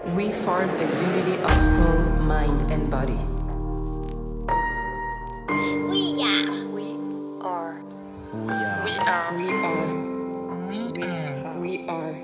We form a unity of soul, mind, and body. We are. We are. We are. We are. We are.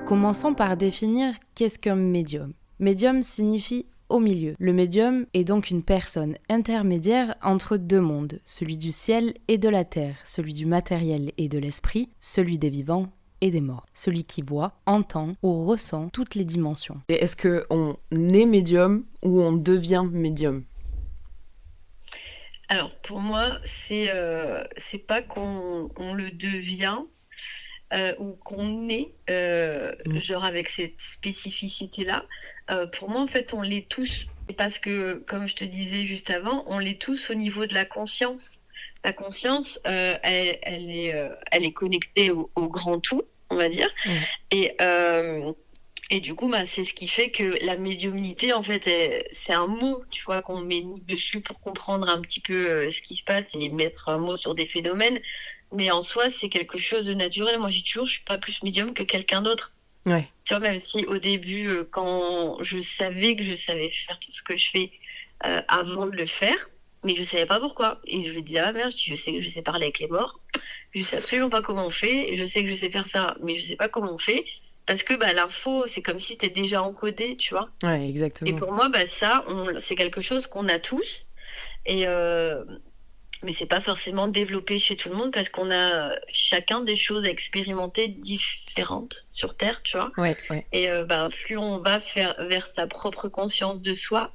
Commençons par définir qu'est-ce qu'un médium. Médium signifie au milieu. Le médium est donc une personne intermédiaire entre deux mondes, celui du ciel et de la terre, celui du matériel et de l'esprit, celui des vivants et des morts, celui qui voit, entend ou ressent toutes les dimensions. Et est-ce qu'on est médium ou on devient médium? Alors, pour moi, c'est pas qu'on le devient ou qu'on est, genre avec cette spécificité-là. Pour moi, en fait, on l'est tous. Parce que, comme je te disais juste avant, on l'est tous au niveau de la conscience. La conscience, elle est connectée au grand tout, on va dire. Et du coup, c'est ce qui fait que la médiumnité, en fait, c'est un mot, tu vois, qu'on met dessus pour comprendre un petit peu ce qui se passe et mettre un mot sur des phénomènes. Mais en soi, c'est quelque chose de naturel. Moi, je suis pas plus médium que quelqu'un d'autre. Ouais. Tu vois, même si au début, quand je savais que je savais faire tout ce que je fais avant de le faire, mais je savais pas pourquoi. Et je me disais, ah merde, je sais que je sais parler avec les morts. Je sais absolument pas comment on fait. Je sais que je sais faire ça, mais je sais pas comment on fait. Parce que l'info, c'est comme si c'était déjà encodé, tu vois. Ouais, exactement. Et pour moi, ça, c'est quelque chose qu'on a tous. Et mais c'est pas forcément développé chez tout le monde parce qu'on a chacun des choses à expérimenter différentes sur Terre, tu vois. Ouais. Et plus on va vers sa propre conscience de soi,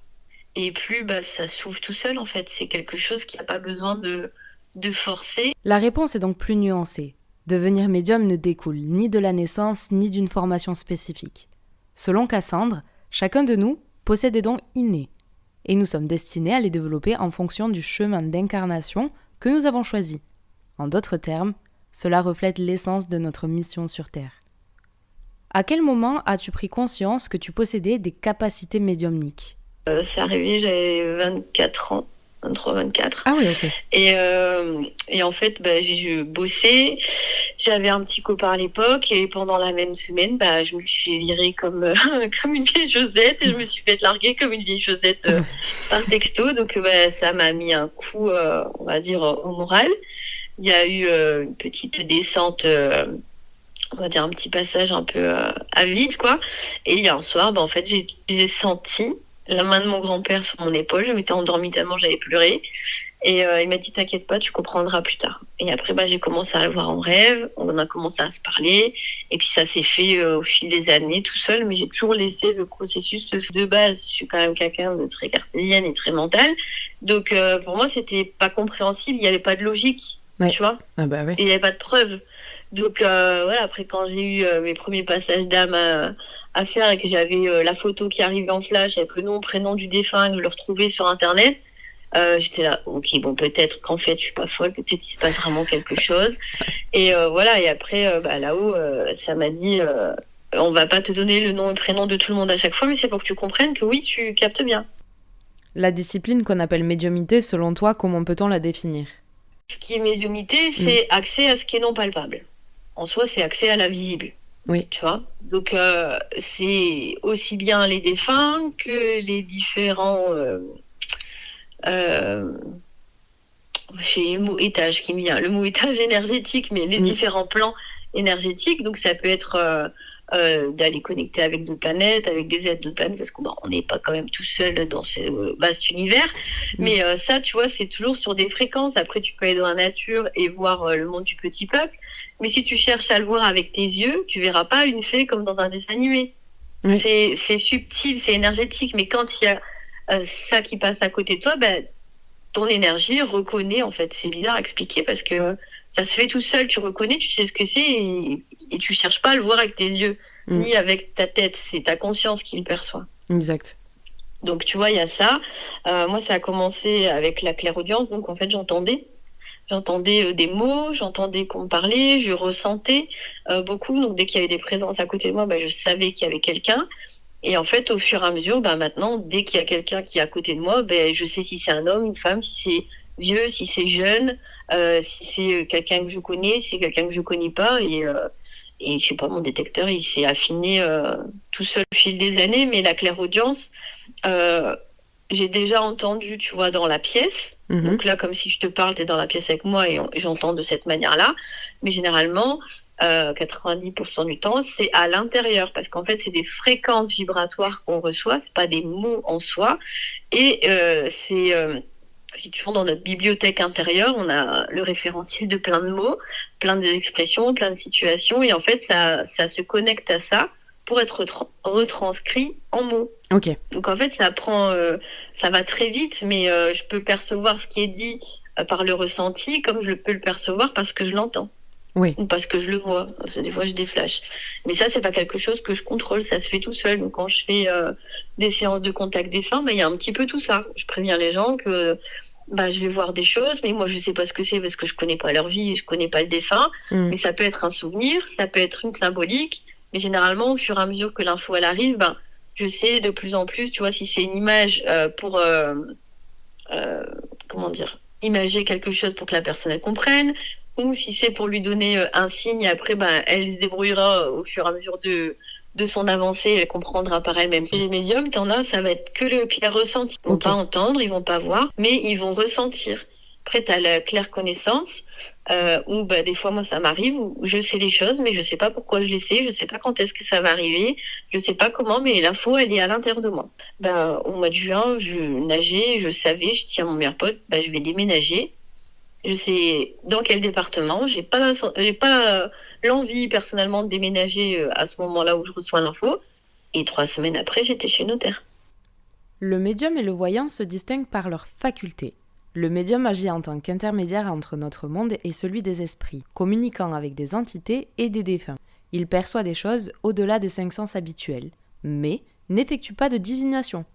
et plus ça s'ouvre tout seul, en fait. C'est quelque chose qui n'a pas besoin de forcer. La réponse est donc plus nuancée. Devenir médium ne découle ni de la naissance ni d'une formation spécifique. Selon Cassandre, chacun de nous possède des dons innés. Et nous sommes destinés à les développer en fonction du chemin d'incarnation que nous avons choisi. En d'autres termes, cela reflète l'essence de notre mission sur Terre. À quel moment as-tu pris conscience que tu possédais des capacités médiumniques ? C'est arrivé, j'avais 24 ans. 23-24. Ah oui, ok. Et en fait, j'ai bossé. J'avais un petit copain à l'époque et pendant la même semaine, je me suis fait virer comme une vieille Josette et je me suis fait larguer comme une vieille Josette par texto. Donc ça m'a mis un coup, on va dire, au moral. Il y a eu une petite descente, on va dire un petit passage un peu à vide, quoi. Et il y a un soir, en fait, j'ai senti la main de mon grand-père sur mon épaule. Je m'étais endormie tellement j'avais pleuré. Et il m'a dit, t'inquiète pas, tu comprendras plus tard. Et après, j'ai commencé à le voir en rêve. On a commencé à se parler. Et puis ça s'est fait au fil des années tout seul. Mais j'ai toujours laissé le processus de base. Je suis quand même quelqu'un de très cartésienne et très mental. Donc pour moi, c'était pas compréhensible. Il n'y avait pas de logique. Ouais. Tu vois. Ah bah oui. Et il n'y avait pas de preuve. Donc voilà, après quand j'ai eu mes premiers passages d'âme à faire et que j'avais la photo qui arrivait en flash avec le nom, prénom du défunt, que je le retrouvais sur internet, j'étais là, ok, bon, peut-être qu'en fait je suis pas folle, peut-être il se passe vraiment quelque chose. Et voilà, et après là-haut, ça m'a dit, on va pas te donner le nom et prénom de tout le monde à chaque fois, mais c'est pour que tu comprennes que oui, tu captes bien. La discipline qu'on appelle médiumité, selon toi, comment peut-on la définir ? Ce qui est médiumnité, c'est accès à ce qui est non palpable. En soi, c'est accès à la visible. Oui. Tu vois. Donc, c'est aussi bien les défunts que les différents... j'ai le mot étage qui me vient. Le mot étage énergétique, mais les différents plans énergétiques. Donc, ça peut être d'aller connecter avec d'autres planètes, avec des êtres d'autres planètes, parce qu'on n'est pas quand même tout seul dans ce vaste univers. Mais ça, tu vois, c'est toujours sur des fréquences. Après, tu peux aller dans la nature et voir le monde du petit peuple. Mais si tu cherches à le voir avec tes yeux, tu verras pas une fée comme dans un dessin animé. Oui. C'est subtil, c'est énergétique. Mais quand il y a ça qui passe à côté de toi, ton énergie reconnaît, en fait. C'est bizarre à expliquer parce que ça se fait tout seul. Tu reconnais, tu sais ce que c'est et tu cherches pas à le voir avec tes yeux, ni avec ta tête. C'est ta conscience qui le perçoit. Exact. Donc, tu vois, il y a ça. Moi, ça a commencé avec la clairaudience. Donc, en fait, j'entendais des mots, j'entendais qu'on me parlait, je ressentais beaucoup. Donc, dès qu'il y avait des présences à côté de moi, je savais qu'il y avait quelqu'un. Et en fait, au fur et à mesure, maintenant, dès qu'il y a quelqu'un qui est à côté de moi, je sais si c'est un homme, une femme, si c'est vieux, si c'est jeune, si c'est quelqu'un que je connais, si c'est quelqu'un que je connais pas. Et je sais pas, mon détecteur, il s'est affiné tout seul au fil des années, mais la clairaudience, euh, j'ai déjà entendu, tu vois, dans la pièce. Mhm. Donc là, comme si je te parle, tu es dans la pièce avec moi et j'entends de cette manière-là. Mais généralement, 90% du temps, c'est à l'intérieur. Parce qu'en fait, c'est des fréquences vibratoires qu'on reçoit, c'est pas des mots en soi. Et si tu vois, dans notre bibliothèque intérieure, on a le référentiel de plein de mots, plein d'expressions, plein de situations. Et en fait, ça se connecte à ça pour être retranscrit en mots. Ok. Donc en fait, ça va très vite, mais je peux percevoir ce qui est dit par le ressenti, comme je peux le percevoir parce que je l'entends Oui. ou parce que je le vois. Parce que des fois, je déflash. Mais ça, c'est pas quelque chose que je contrôle, ça se fait tout seul. Donc quand je fais des séances de contact défunt, il y a un petit peu tout ça. Je préviens les gens que je vais voir des choses, mais moi, je sais pas ce que c'est parce que je connais pas leur vie, je connais pas le défunt. Mm. Mais ça peut être un souvenir, ça peut être une symbolique. Mais généralement, au fur et à mesure que l'info elle arrive, je sais de plus en plus, tu vois, si c'est une image pour, comment dire, imager quelque chose pour que la personne elle comprenne, ou si c'est pour lui donner un signe, après, elle se débrouillera au fur et à mesure de son avancée, elle comprendra par elle-même. Chez les médiums, t'en as, ça va être que le clair ressenti. Ils vont Ok. pas entendre, ils vont pas voir, mais ils vont ressentir. Après, t'as la claire connaissance, où des fois, moi, ça m'arrive, où je sais les choses, mais je sais pas pourquoi je les sais, je sais pas quand est-ce que ça va arriver, je sais pas comment, mais l'info, elle est à l'intérieur de moi. Au mois de juin, je nageais, je savais, je dis à mon meilleur pote, je vais déménager. Je sais dans quel département. J'ai pas l'envie personnellement de déménager à ce moment-là où je reçois l'info. Et 3 semaines après, j'étais chez le notaire. Le médium et le voyant se distinguent par leurs facultés. Le médium agit en tant qu'intermédiaire entre notre monde et celui des esprits, communiquant avec des entités et des défunts. Il perçoit des choses au-delà des 5 sens habituels, mais n'effectue pas de divination.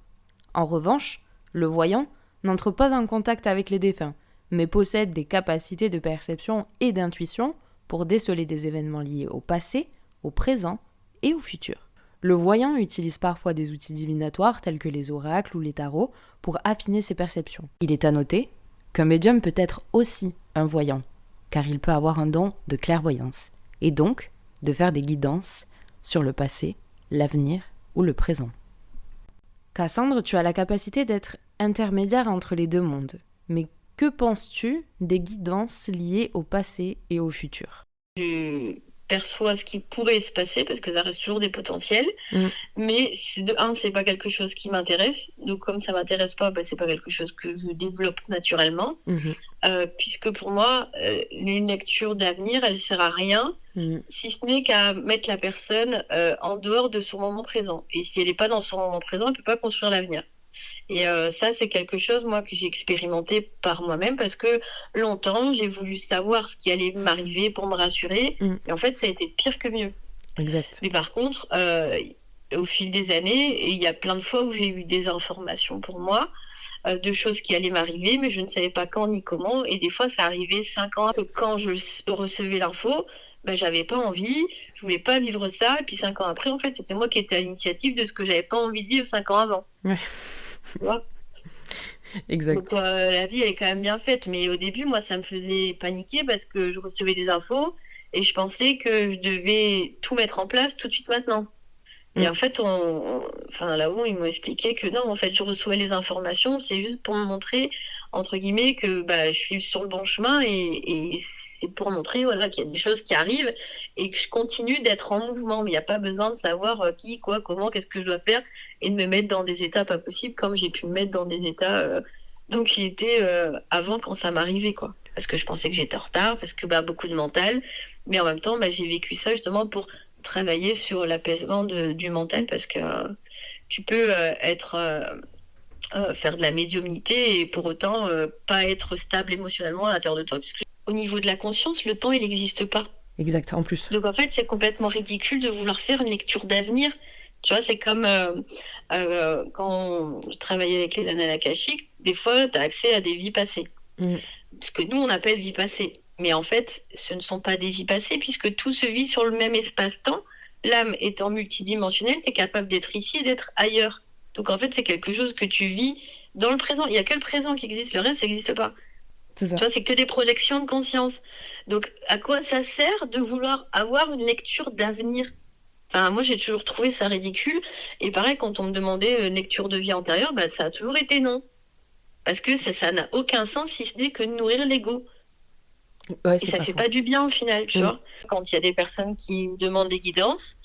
En revanche, le voyant n'entre pas en contact avec les défunts, mais possède des capacités de perception et d'intuition pour déceler des événements liés au passé, au présent et au futur. Le voyant utilise parfois des outils divinatoires tels que les oracles ou les tarots pour affiner ses perceptions. Il est à noter qu'un médium peut être aussi un voyant, car il peut avoir un don de clairvoyance, et donc de faire des guidances sur le passé, l'avenir ou le présent. Cassandre, tu as la capacité d'être intermédiaire entre les deux mondes, mais que penses-tu des guidances liées au passé et au futur ? Je perçois ce qui pourrait se passer parce que ça reste toujours des potentiels. Mais de un, c'est pas quelque chose qui m'intéresse. Donc comme ça m'intéresse pas, c'est pas quelque chose que je développe naturellement. Puisque pour moi, une lecture d'avenir, elle sert à rien, si ce n'est qu'à mettre la personne en dehors de son moment présent. Et si elle n'est pas dans son moment présent, elle peut pas construire l'avenir. Et ça, c'est quelque chose, moi, que j'ai expérimenté par moi-même parce que longtemps, j'ai voulu savoir ce qui allait m'arriver pour me rassurer. Et en fait, ça a été pire que mieux. Exact. Mais par contre, au fil des années, il y a plein de fois où j'ai eu des informations pour moi, de choses qui allaient m'arriver, mais je ne savais pas quand ni comment. Et des fois, ça arrivait 5 ans après. Quand je recevais l'info, j'avais pas envie, je voulais pas vivre ça. Et puis 5 ans après, en fait, c'était moi qui étais à l'initiative de ce que j'avais pas envie de vivre 5 ans avant. Ouais. Tu vois ? Exact. Donc la vie elle est quand même bien faite, mais au début moi ça me faisait paniquer parce que je recevais des infos et je pensais que je devais tout mettre en place tout de suite maintenant. Et en fait là-haut ils m'ont expliqué que non, en fait je reçois les informations, c'est juste pour me montrer entre guillemets que je suis sur le bon chemin et c'est pour montrer qu'il y a des choses qui arrivent et que je continue d'être en mouvement. Mais il n'y a pas besoin de savoir qui, quoi, comment, qu'est-ce que je dois faire et de me mettre dans des états pas possibles comme j'ai pu me mettre dans des états d'anxiété avant quand ça m'arrivait, quoi. Parce que je pensais que j'étais en retard, parce que beaucoup de mental. Mais en même temps, j'ai vécu ça justement pour travailler sur l'apaisement du mental parce que tu peux faire de la médiumnité et pour autant pas être stable émotionnellement à l'intérieur de toi. Parce que au niveau de la conscience, le temps, il n'existe pas. Exact, en plus. Donc en fait, c'est complètement ridicule de vouloir faire une lecture d'avenir. Tu vois, c'est comme quand je travaillais avec les annales akashiques, des fois, tu as accès à des vies passées. Ce que nous, on appelle vie passée. Mais en fait, ce ne sont pas des vies passées puisque tout se vit sur le même espace-temps. L'âme étant multidimensionnelle, tu es capable d'être ici et d'être ailleurs. Donc en fait, c'est quelque chose que tu vis dans le présent. Il n'y a que le présent qui existe, le reste, ça n'existe pas. C'est ça. Tu vois, c'est que des projections de conscience. Donc, à quoi ça sert de vouloir avoir une lecture d'avenir? Enfin, moi, j'ai toujours trouvé ça ridicule. Et pareil, quand on me demandait une lecture de vie antérieure, bah, ça a toujours été non. Parce que ça n'a aucun sens si ce n'est que de nourrir l'ego. Ouais, Et c'est ça pas fait faux. pas du bien au final, tu Mm. vois. Quand il y a des personnes qui me demandent des guidances,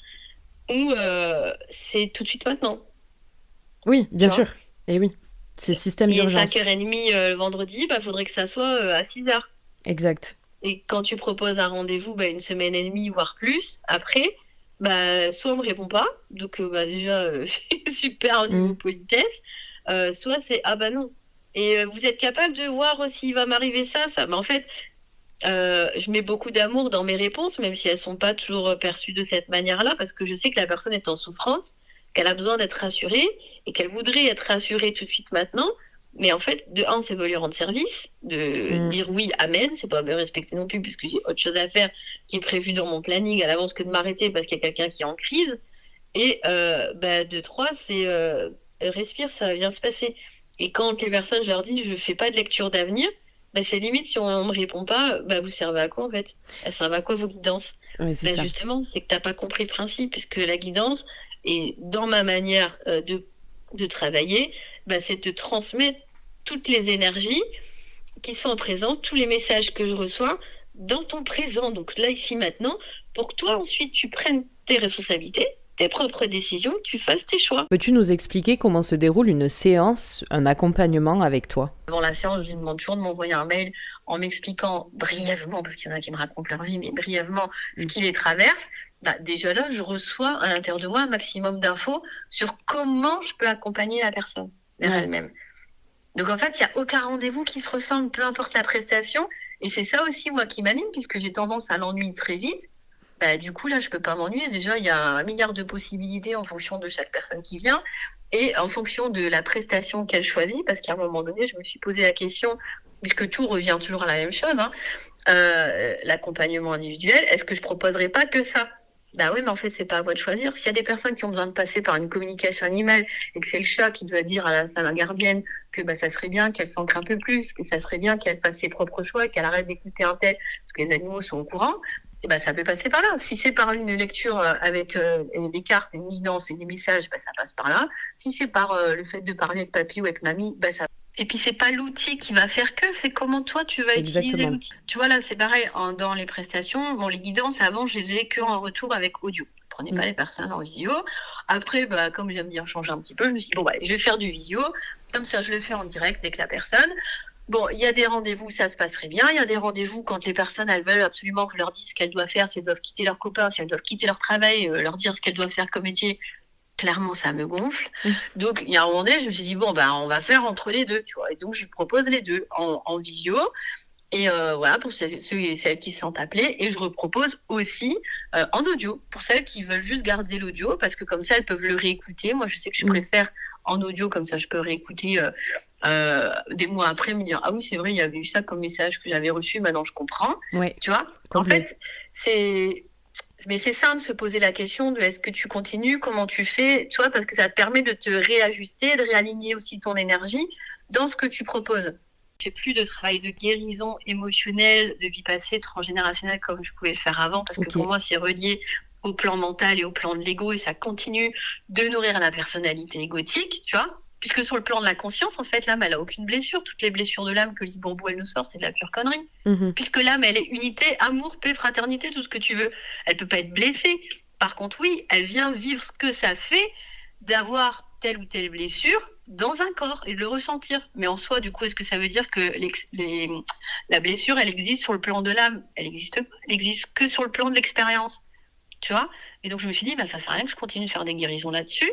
ou c'est tout de suite maintenant. Oui, bien Tu vois. sûr. Et oui, c'est système Et d'urgence. 5h30 le vendredi, bah, faudrait que ça soit à 6h. Exact. Et quand tu proposes un rendez-vous, bah, une semaine et demie, voire plus, après, bah, soit on me répond pas, donc bah, déjà, c'est super au niveau politesse, soit c'est ah bah non. Et vous êtes capable de voir s'il va m'arriver ça, ça. Mais en fait, je mets beaucoup d'amour dans mes réponses, même si elles sont pas toujours perçues de cette manière-là, parce que je sais que la personne est en souffrance, qu'elle a besoin d'être rassurée et qu'elle voudrait être rassurée tout de suite maintenant. Mais en fait, de un, c'est pas lui rendre service, de dire oui, amen, c'est pas me respecter non plus, puisque j'ai autre chose à faire qui est prévu dans mon planning à l'avance que de m'arrêter parce qu'il y a quelqu'un qui est en crise. Et bah, de trois, c'est respire, ça va bien se passer. Et quand les personnes, je leur dis, je fais pas de lecture d'avenir, bah, c'est limite si on me répond pas, bah, vous servez à quoi en fait? Elles servent à quoi vos guidances? Ouais, c'est Bah, ça. justement, c'est que t'as pas compris le principe, puisque la guidance, et dans ma manière de travailler, bah, c'est de transmettre toutes les énergies qui sont en présence, tous les messages que je reçois dans ton présent, donc là, ici, maintenant, pour que toi, ensuite, tu prennes tes responsabilités, tes propres décisions, que tu fasses tes choix. Peux-tu nous expliquer comment se déroule une séance, un accompagnement avec toi? Avant la séance, je lui demande toujours de m'envoyer un mail en m'expliquant brièvement, parce qu'il y en a qui me racontent leur vie, mais brièvement ce qui les traverse. Bah, déjà là, je reçois à l'intérieur de moi un maximum d'infos sur comment je peux accompagner la personne vers elle-même. Donc en fait, il n'y a aucun rendez-vous qui se ressemble, peu importe la prestation. Et c'est ça aussi, moi, qui m'anime, puisque j'ai tendance à l'ennui très vite. Bah, du coup, là, je peux pas m'ennuyer. Déjà, il y a 1 milliard de possibilités en fonction de chaque personne qui vient et en fonction de la prestation qu'elle choisit. Parce qu'à un moment donné, je me suis posé la question, puisque tout revient toujours à la même chose, hein, l'accompagnement individuel, est-ce que je proposerais pas que ça? Bah oui, mais en fait, c'est pas à moi de choisir. S'il y a des personnes qui ont besoin de passer par une communication animale et que c'est le chat qui doit dire à la gardienne que bah, ça serait bien qu'elle s'ancre un peu plus, que ça serait bien qu'elle fasse ses propres choix, qu'elle arrête d'écouter un tel, parce que les animaux sont au courant, et bah, ça peut passer par là. Si c'est par une lecture avec des cartes, une guidance et des messages, bah, ça passe par là. Si c'est par le fait de parler avec papy ou avec mamie, bah, ça. Et puis, c'est pas l'outil qui va faire que, c'est comment toi, tu vas utiliser l'outil. Tu vois, là, c'est pareil, dans les prestations, bon, les guidances, avant, je les faisais que en retour avec audio. Je prenais pas les personnes en visio. Après, bah, comme j'aime bien changer un petit peu, je me suis dit, bon, bah, je vais faire du visio. Comme ça, je le fais en direct avec la personne. Bon, il y a des rendez-vous, ça se passerait bien. Il y a des rendez-vous quand les personnes, elles veulent absolument que je leur dise ce qu'elles doivent faire, si elles doivent quitter leurs copains, si elles doivent quitter leur travail, leur dire ce qu'elles doivent faire comme métier. Clairement, ça me gonfle. Donc, il y a un moment donné, je me suis dit, bon, ben, on va faire entre les deux, tu vois. Et donc, je propose les deux en visio. Et voilà, pour ceux et celles qui se sentent appelées. Et je repropose aussi en audio, pour celles qui veulent juste garder l'audio, parce que comme ça, elles peuvent le réécouter. Moi, je sais que je préfère en audio, comme ça, je peux réécouter des mois après, me dire, ah oui, c'est vrai, il y avait eu ça comme message que j'avais reçu, maintenant je comprends. Ouais. Tu vois, en fait, mais c'est ça de se poser la question de est-ce que tu continues, comment tu fais, tu vois, parce que ça te permet de te réajuster, de réaligner aussi ton énergie dans ce que tu proposes. Je fais plus de travail de guérison émotionnelle, de vie passée, transgénérationnelle comme je pouvais le faire avant, parce que pour moi, c'est relié au plan mental et au plan de l'ego, et ça continue de nourrir la personnalité égotique, tu vois. Puisque sur le plan de la conscience, en fait, l'âme, elle a aucune blessure. Toutes les blessures de l'âme que Lise Bourbeau, elle nous sort, c'est de la pure connerie. Puisque l'âme, elle est unité, amour, paix, fraternité, tout ce que tu veux. Elle peut pas être blessée. Par contre, oui, elle vient vivre ce que ça fait d'avoir telle ou telle blessure dans un corps et de le ressentir. Mais en soi, du coup, est-ce que ça veut dire que la blessure, elle existe sur le plan de l'âme? Elle existe que sur le plan de l'expérience. Tu vois? Et donc, je me suis dit, bah, ça sert à rien que je continue de faire des guérisons là-dessus.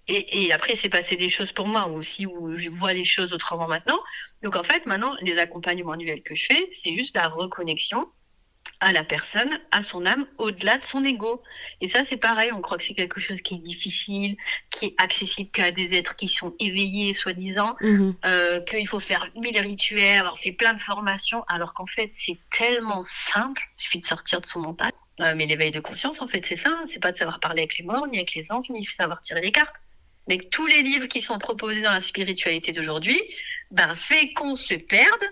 Et après, il s'est passé des choses pour moi aussi, où je vois les choses autrement maintenant. Donc, en fait, maintenant, les accompagnements annuels que je fais, c'est juste la reconnexion à la personne, à son âme, au-delà de son ego. Et ça, c'est pareil, on croit que c'est quelque chose qui est difficile, qui est accessible qu'à des êtres qui sont éveillés, soi-disant, qu'il faut faire 1000 rituels, avoir fait plein de formations, alors qu'en fait, c'est tellement simple, il suffit de sortir de son mental. Mais l'éveil de conscience, en fait, c'est ça, c'est pas de savoir parler avec les morts, ni avec les anges, ni de savoir tirer les cartes. Mais tous les livres qui sont proposés dans la spiritualité d'aujourd'hui, ben, fait qu'on se perde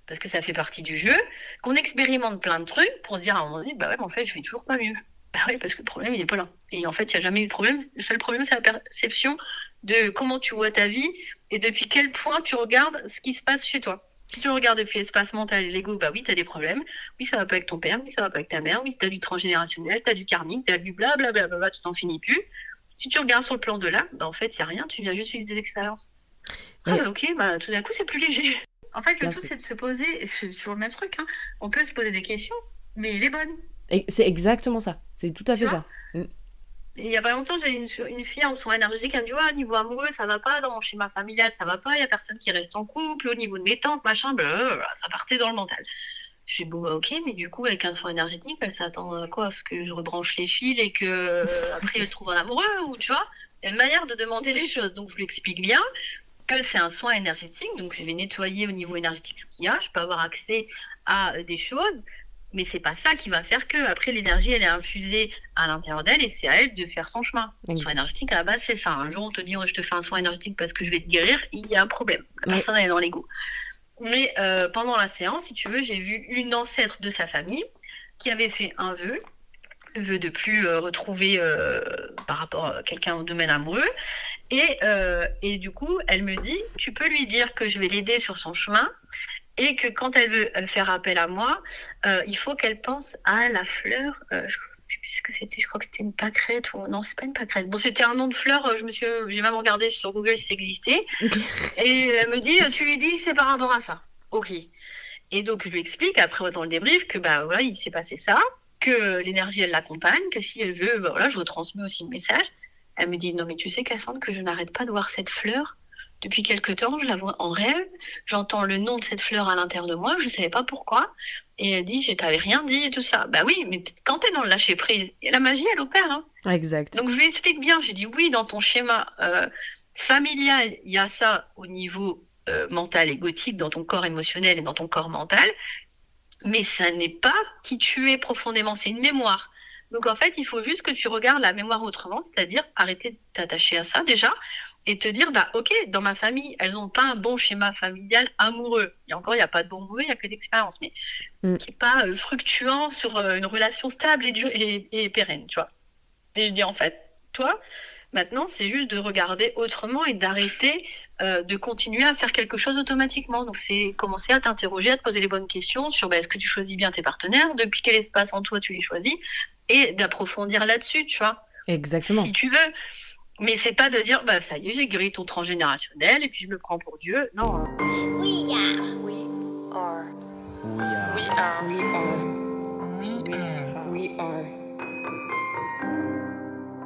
parce que ça fait partie du jeu, qu'on expérimente plein de trucs pour se dire à un moment donné, bah ouais, mais en fait, je vais toujours pas mieux. Bah oui, parce que le problème, il est pas là. Et en fait, il n'y a jamais eu de problème. Le seul problème, c'est la perception de comment tu vois ta vie et depuis quel point tu regardes ce qui se passe chez toi. Si tu regardes depuis l'espace mental et l'ego, bah oui, t'as des problèmes. Oui, ça va pas avec ton père, oui, ça va pas avec ta mère, oui, t'as du transgénérationnel, t'as du karmique, t'as du blablabla, tu t'en finis plus. Si tu regardes sur le plan de là, bah en fait, il n'y a rien, tu viens juste vivre des expériences. Ah, bah, ok, bah tout d'un coup, c'est plus léger. En fait, le tout, c'est de se poser, c'est toujours le même truc, hein. On peut se poser des questions, mais il est bonne. Et c'est exactement ça. C'est tout à fait ça. Et il y a pas longtemps, j'ai une fille en soins énergétiques, elle me dit ouais, niveau amoureux, ça va pas, dans mon schéma familial, ça va pas, il y a personne qui reste en couple, au niveau de mes tantes, machin, blablabla, ça partait dans le mental. Je dis bon bah ok, mais du coup avec un soin énergétique, elle s'attend à quoi? À ce que je rebranche les fils et que après elle trouve un amoureux, ou tu vois? Il y a une manière de demander les choses, donc je lui explique bien que c'est un soin énergétique, donc je vais nettoyer au niveau énergétique ce qu'il y a, je peux avoir accès à des choses, mais c'est pas ça qui va faire que après l'énergie elle est infusée à l'intérieur d'elle et c'est à elle de faire son chemin. Le soin énergétique à la base c'est ça. Un jour on te dit oh, je te fais un soin énergétique parce que je vais te guérir, il y a un problème. La personne elle est dans l'ego. Mais pendant la séance, si tu veux, j'ai vu une ancêtre de sa famille qui avait fait un vœu, le vœu de plus retrouver par rapport à quelqu'un au domaine amoureux. Et du coup, elle me dit, tu peux lui dire que je vais l'aider sur son chemin et que quand elle veut faire appel à moi, il faut qu'elle pense à la fleur. Je ne sais plus ce que c'était, je crois que c'était une pâquerette ou non, c'est pas une pâquerette. Bon, c'était un nom de fleur. J'ai même regardé sur Google si ça existait. Et elle me dit, tu lui dis, c'est par rapport à ça. Ok. Et donc je lui explique après dans le débrief que bah voilà, il s'est passé ça, que l'énergie elle l'accompagne, que si elle veut, bah voilà, je retransmets aussi le message. Elle me dit non mais tu sais Cassandre que je n'arrête pas de voir cette fleur. Depuis quelque temps, je la vois en rêve, j'entends le nom de cette fleur à l'intérieur de moi, je ne savais pas pourquoi. Et elle dit, je t'avais rien dit et tout ça. Bah oui, mais quand t'es dans le lâcher prise, la magie, elle opère. Hein. Exact. Donc je lui explique bien, j'ai dit oui, dans ton schéma familial, il y a ça au niveau mental, égotique, dans ton corps émotionnel et dans ton corps mental. Mais ça n'est pas qui tu es profondément, c'est une mémoire. Donc en fait, il faut juste que tu regardes la mémoire autrement, c'est-à-dire arrêter de t'attacher à ça déjà, et te dire, bah ok, dans ma famille, elles n'ont pas un bon schéma familial amoureux. Et encore, il n'y a pas de bon amoureux, il n'y a que d'expérience, mais qui n'est pas fructuant sur une relation stable et pérenne, tu vois. Et je dis, en fait, toi, maintenant, c'est juste de regarder autrement et d'arrêter de continuer à faire quelque chose automatiquement. Donc, c'est commencer à t'interroger, à te poser les bonnes questions sur est-ce que tu choisis bien tes partenaires, depuis quel espace en toi tu les choisis, et d'approfondir là-dessus, tu vois. Exactement. Si tu veux. Mais c'est pas de dire, bah ça y est, j'ai guéri ton transgénérationnel et puis je me prends pour Dieu. Non. We are.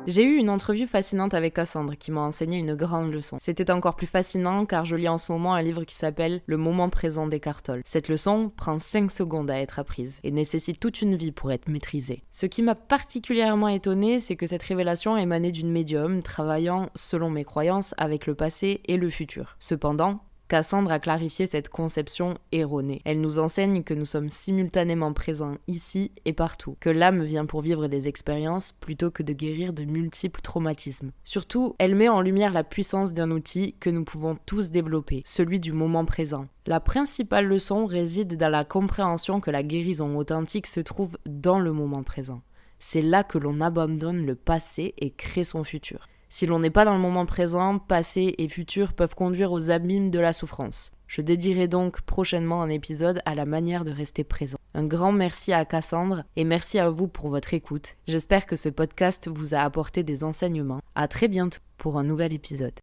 J'ai eu une entrevue fascinante avec Cassandre qui m'a enseigné une grande leçon. C'était encore plus fascinant car je lis en ce moment un livre qui s'appelle Le moment présent d'Eckhart Tolle. Cette leçon prend 5 secondes à être apprise et nécessite toute une vie pour être maîtrisée. Ce qui m'a particulièrement étonnée, c'est que cette révélation émanait d'une médium travaillant, selon mes croyances, avec le passé et le futur. Cependant, Cassandre a clarifié cette conception erronée. Elle nous enseigne que nous sommes simultanément présents ici et partout, que l'âme vient pour vivre des expériences plutôt que de guérir de multiples traumatismes. Surtout, elle met en lumière la puissance d'un outil que nous pouvons tous développer, celui du moment présent. La principale leçon réside dans la compréhension que la guérison authentique se trouve dans le moment présent. C'est là que l'on abandonne le passé et crée son futur. Si l'on n'est pas dans le moment présent, passé et futur peuvent conduire aux abîmes de la souffrance. Je dédierai donc prochainement un épisode à la manière de rester présent. Un grand merci à Cassandre et merci à vous pour votre écoute. J'espère que ce podcast vous a apporté des enseignements. À très bientôt pour un nouvel épisode.